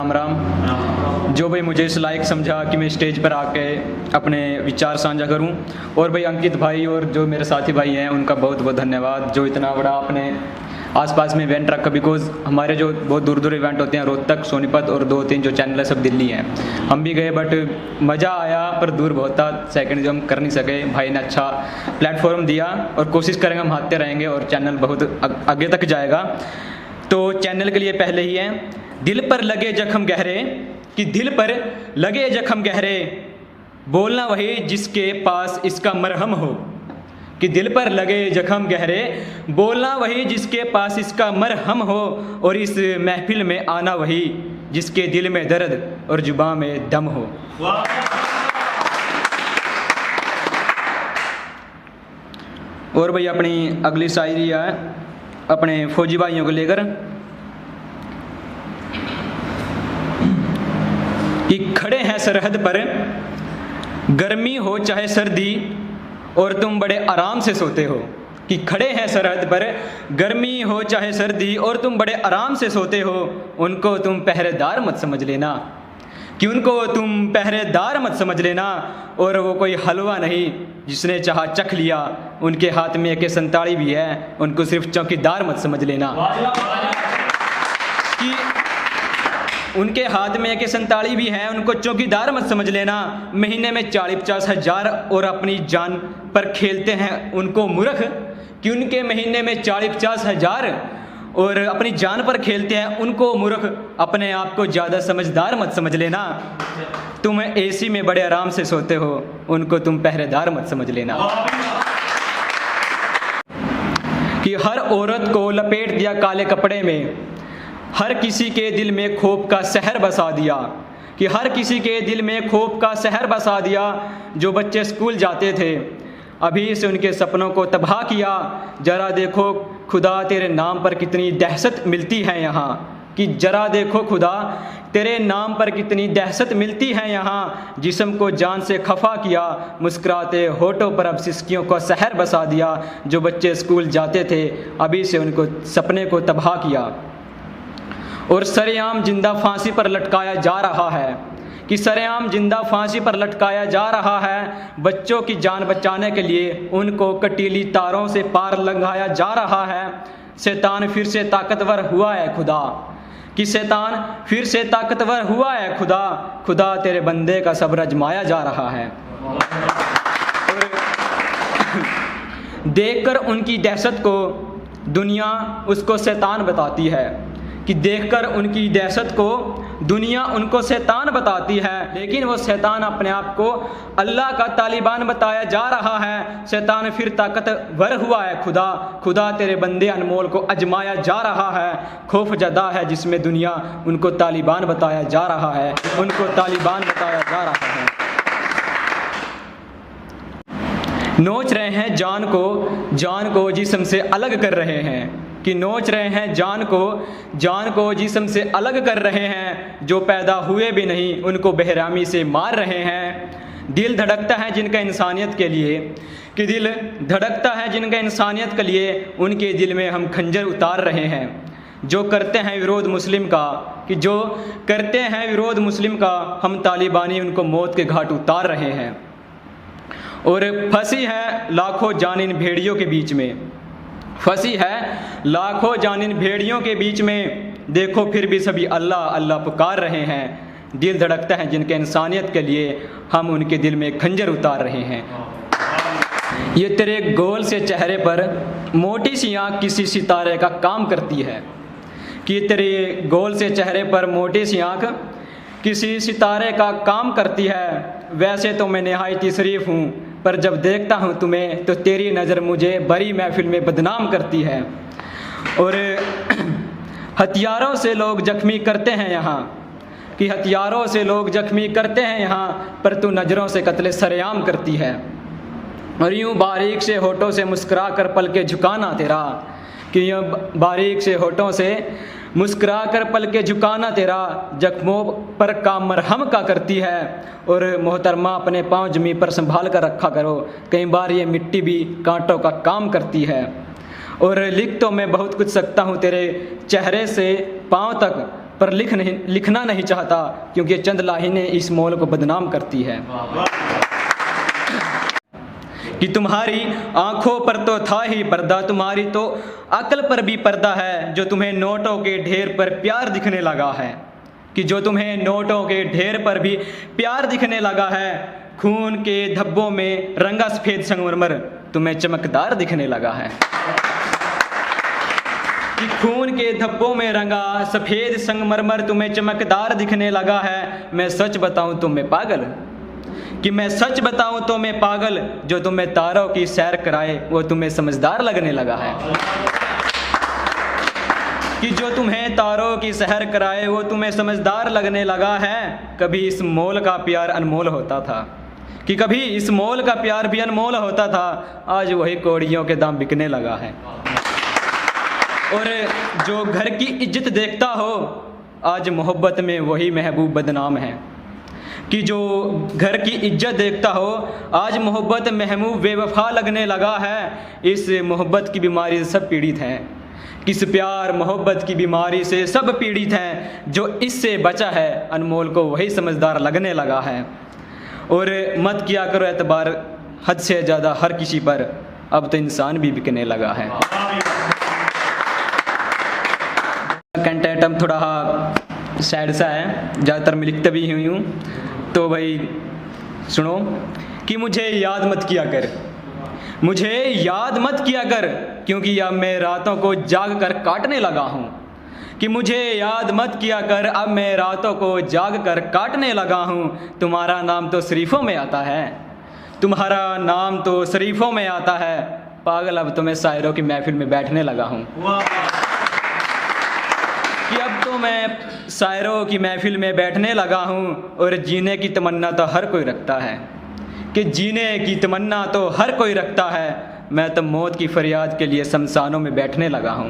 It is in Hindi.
राम राम। जो भाई मुझे इस लायक समझा कि मैं स्टेज पर आके अपने विचार साझा करूं, और भाई अंकित भाई और जो मेरे साथी भाई हैं उनका बहुत बहुत धन्यवाद, जो इतना बड़ा अपने आसपास में इवेंट रखा। बिकॉज हमारे जो बहुत दूर दूर इवेंट होते हैं, रोहतक, सोनीपत और 2-3 जो चैनल है सब दिल्ली हैं, हम भी गए बट मज़ा आया पर दूर बहुत था। सेकंड जो हम कर नहीं सके, भाई ने अच्छा प्लेटफॉर्म दिया और कोशिश करेंगे हम आते रहेंगे और चैनल बहुत आगे तक जाएगा। तो चैनल के लिए पहले ही है, दिल पर लगे जख्म गहरे, कि दिल पर लगे जख्म गहरे, बोलना वही जिसके पास इसका मरहम हो। कि दिल पर लगे जख्म गहरे, बोलना वही जिसके पास इसका मरहम हो, और इस महफिल में आना वही जिसके दिल में दर्द और जुबां में दम हो। और भाई अपनी अगली शायरी है अपने फौजी भाइयों को लेकर, कि खड़े हैं सरहद पर, गर्मी हो चाहे सर्दी, और तुम बड़े आराम से सोते हो। कि खड़े हैं सरहद पर, गर्मी हो चाहे सर्दी, और तुम बड़े आराम से सोते हो। उनको तुम पहरेदार मत समझ लेना, कि उनको तुम पहरेदार मत समझ लेना, और वो कोई हलवा नहीं जिसने चाहा चख लिया। उनके हाथ में AK-47 भी है, उनको सिर्फ चौकीदार मत समझ लेना। कि उनके हाथ में AK-47 भी है, उनको चौकीदार मत समझ लेना। महीने में 40-50 हज़ार और अपनी जान पर खेलते हैं उनको मूर्ख, कि उनके महीने में 40-50 हज़ार और अपनी जान पर खेलते हैं उनको मूर्ख। अपने आप को ज़्यादा समझदार मत समझ लेना। तुम AC में बड़े आराम से सोते हो, उनको तुम पहरेदार मत समझ लेना। कि हर औरत को लपेट दिया काले कपड़े में, हर किसी के दिल में खौफ का शहर बसा दिया। कि हर किसी के दिल में खौफ का शहर बसा दिया। जो बच्चे स्कूल जाते थे अभी से उनके सपनों को तबाह किया। जरा देखो खुदा तेरे नाम पर कितनी दहशत मिलती है यहाँ। कि जरा देखो खुदा तेरे नाम पर कितनी दहशत मिलती है यहाँ। जिस्म को जान से खफा किया, मुस्कुराते होठों पर अब सिसकियों का शहर बसा दिया। जो बच्चे स्कूल जाते थे अभी से उनको सपने को तबाह किया। और सरेआम जिंदा फांसी पर लटकाया जा रहा है। कि सरेआम जिंदा फांसी पर लटकाया जा रहा है। बच्चों की जान बचाने के लिए उनको कटीली तारों से पार लंघाया जा रहा है। शैतान फिर से ताकतवर हुआ है खुदा। कि शैतान फिर से ताकतवर हुआ है खुदा। खुदा तेरे बंदे का सब्र आजमाया जा रहा है। और देखकर उनकी दहशत को दुनिया उसको शैतान बताती है। कि देखकर उनकी दहशत को दुनिया उनको शैतान बताती है, लेकिन वो शैतान अपने आप को अल्लाह का तालिबान बताया जा रहा है। शैतान फिर ताकतवर हुआ है खुदा। खुदा तेरे बंदे अनमोल को आजमाया जा रहा है। खौफ ज़दा है जिसमें दुनिया उनको तालिबान बताया जा रहा है, उनको तालिबान बताया जा रहा है। नोच रहे हैं जान को जिस्म से अलग कर रहे हैं। कि नोच रहे हैं जान को जिस्म से अलग कर रहे हैं। जो पैदा हुए भी नहीं उनको बेहरामी से मार रहे हैं। दिल धड़कता है जिनका इंसानियत के लिए, कि दिल धड़कता है जिनका इंसानियत के लिए, उनके दिल में हम खंजर उतार रहे हैं। जो करते हैं विरोध मुस्लिम का, कि जो करते हैं विरोध मुस्लिम का, हम तालिबानी उनको मौत के घाट उतार रहे हैं। और फंसी है लाखों जान इन भेड़ियों के बीच में, फंसी है लाखों जान इन भेड़ियों के बीच में। देखो फिर भी सभी अल्लाह अल्लाह पुकार रहे हैं। दिल धड़कता है जिनके इंसानियत के लिए, हम उनके दिल में खंजर उतार रहे हैं। ये तेरे गोल से चेहरे पर मोटी सी आँख किसी सितारे का काम करती है। कि तेरे गोल से चेहरे पर मोटी सी आँख किसी सितारे का काम करती है। वैसे तो मैं नहायत शरीफ हूँ, पर जब देखता हूँ तुम्हें तो तेरी नज़र मुझे बड़ी महफिल में बदनाम करती है। और हथियारों से लोग जख्मी करते हैं यहाँ, कि हथियारों से लोग जख्मी करते हैं यहाँ, पर तू नज़रों से कत्ले सरेआम करती है। और यूँ बारीक से होठों से मुस्कुरा कर पल के झुकाना तेरा, कि यूँ बारीक से होठों से मुस्कुरा कर पल के झुकाना तेरा, जख्मों पर काम मरहम का करती है। और मोहतरमा अपने पाँव ज़मीन पर संभाल कर रखा करो, कई बार ये मिट्टी भी कांटों का काम करती है। और लिख तो मैं बहुत कुछ सकता हूँ तेरे चेहरे से पाँव तक, पर लिखना नहीं चाहता, क्योंकि चंद लाइनें इस मोल को बदनाम करती है। कि तुम्हारी आंखों पर तो था ही पर्दा, तुम्हारी तो अक्ल पर भी पर्दा है, जो तुम्हें नोटों के ढेर पर प्यार दिखने लगा है। कि जो तुम्हें नोटों के ढेर पर भी प्यार दिखने लगा है, खून के धब्बों में रंगा सफ़ेद संगमरमर तुम्हें चमकदार दिखने लगा है। कि खून के धब्बों में रंगा सफ़ेद संगमरमर तुम्हें चमकदार दिखने लगा है। मैं सच बताऊं तो मैं पागल, कि मैं सच बताऊं तो मैं पागल, जो तुम्हें तारों की सैर कराए वो तुम्हें समझदार लगने लगा है। कि जो तुम्हें तारों की सैर कराए वो तुम्हें समझदार लगने लगा है। कभी इस मोल का प्यार अनमोल होता था, कि कभी इस मोल का प्यार भी अनमोल होता था, आज वही कौड़ियों के दाम बिकने लगा है। और जो घर की इज्जत देखता हो, आज मोहब्बत में वही महबूब बदनाम है। कि जो घर की इज्जत देखता हो, आज मोहब्बत महबूब बेवफा लगने लगा है। इस मोहब्बत की बीमारी से सब पीड़ित हैं, किस प्यार मोहब्बत की बीमारी से सब पीड़ित हैं। जो इससे बचा है अनमोल को वही समझदार लगने लगा है। और मत किया करो एतबार हद से ज़्यादा हर किसी पर, अब तो इंसान भी बिकने लगा है। कंटेंट थोड़ा सैड सा है, ज़्यादातर मैं लिखता भी हुई हूँ, तो भाई सुनो। कि मुझे याद मत किया कर, मुझे याद मत किया कर, क्योंकि अब मैं रातों को जाग कर काटने लगा हूँ। कि मुझे याद मत किया कर, अब मैं रातों को जाग कर काटने लगा हूँ। तुम्हारा नाम तो शरीफों में आता है, तुम्हारा नाम तो शरीफों में आता है। पागल, अब तो मैं शायरों की महफिल में बैठने लगा हूँ। कि अब तो मैं शायरों की महफिल में बैठने लगा हूँ। और जीने की तमन्ना तो हर कोई रखता है, कि जीने की तमन्ना तो हर कोई रखता है। मैं तो मौत की फरियाद के लिए शमशानों में बैठने लगा हूँ।